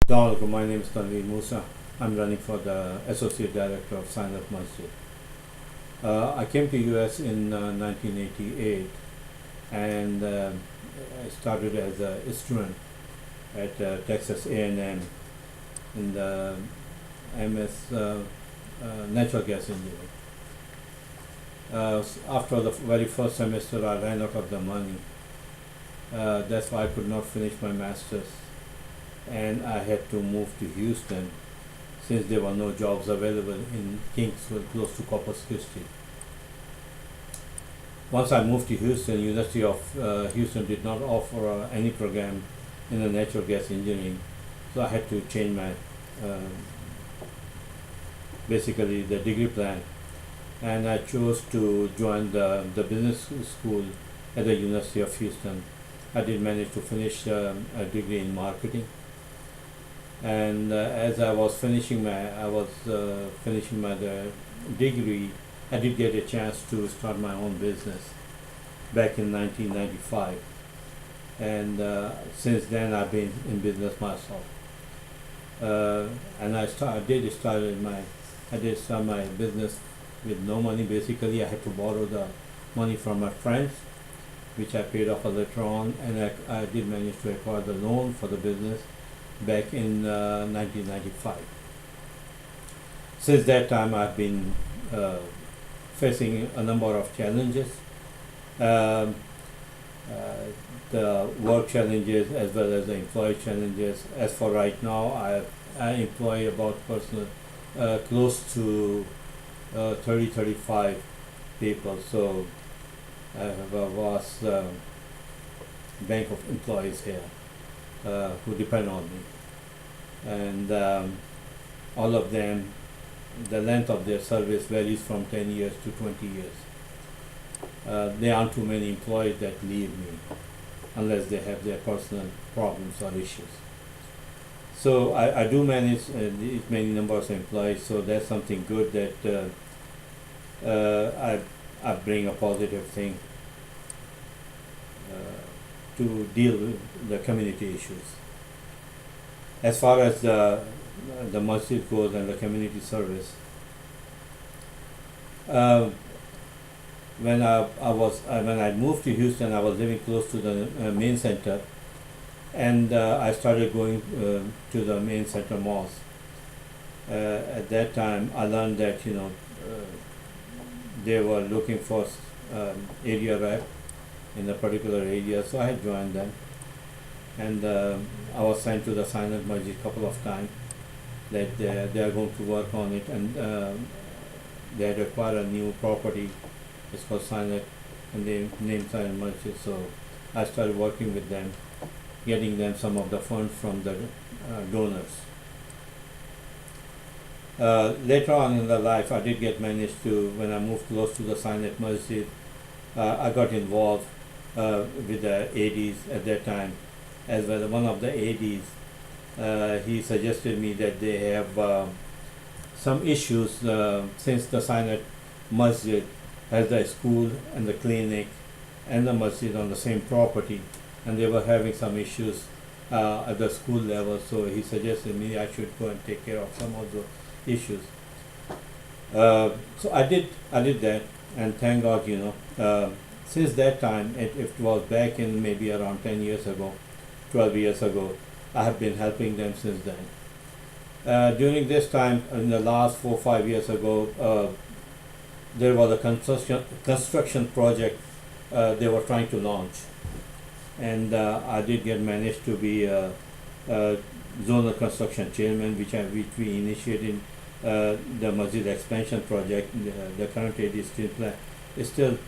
Assalamualaikum. My name is Tanveer Moosa. I'm running for the Associate Director of Synott Masjid. I came to US in 1988 and I started as a student at Texas A&M in the MS Natural Gas Engineering. After the very first semester, I ran out of the money. That's why I could not finish my master's, and I had to move to Houston since there were no jobs available in Kingsville, close to Corpus Christi. Once I moved to Houston, University of Houston did not offer any program in the natural gas engineering, so I had to change my basically the degree plan, and I chose to join the business school at the University of Houston. I did manage to finish a degree in marketing, and as I was finishing my degree, I did get a chance to start my own business back in 1995, and since then I've been in business myself. And I did start my business with no money. Basically, I had to borrow the money from my friends, which I paid off later on, and I did manage to acquire the loan for the business back in 1995. Since that time, I've been facing a number of challenges, um, the work challenges as well as the employee challenges. As for right now, I employ about close to 35 people, so I have a vast bank of employees here who depend on me, and all of them, the length of their service varies from 10 years to 20 years. There aren't too many employees that leave me unless they have their personal problems or issues. So I do manage many numbers of employees, so that's something good that I bring a positive thing to deal with the community issues. As far as the masjid goes and the community service, when I moved to Houston, I was living close to the main center, and I started going to the main center mosque. At that time, I learned that they were looking for area rep in a particular area, so I had joined them, and I was sent to the Synott Masjid a couple of times that they are going to work on it, and they had acquired a new property. It's called Synott, and they named Synott Masjid. So I started working with them, getting them some of the funds from the donors. Later on in the life, I did when I moved close to the Synott Masjid, I got involved with the ADs at that time. As well, one of the ADs, he suggested me that they have some issues since the Synott Masjid has the school and the clinic and the masjid on the same property, and they were having some issues at the school level. So he suggested me I should go and take care of some of the issues. So I did that, and thank God, since that time, it was back in maybe around 10 years ago, 12 years ago, I have been helping them since then. During this time, in the last 4-5 years ago, there was a construction project they were trying to launch, and I did manage to be a zonal construction chairman, which we initiated the Masjid expansion project. The current AD is still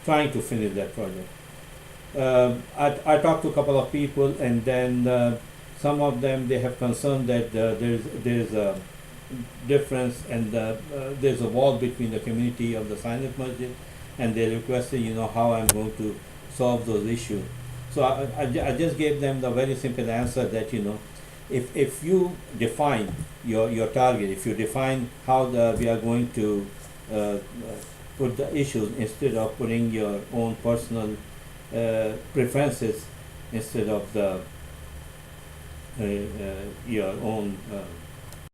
trying to finish that project. I talked to a couple of people, and then some of them, they have concern that there's a difference, and there's a wall between the community of the Synott Masjid, and they requested how I'm going to solve those issues. So I just gave them the very simple answer that if you define your target, if you define how we are going to put the issues, instead of putting your own personal preferences, instead of the your own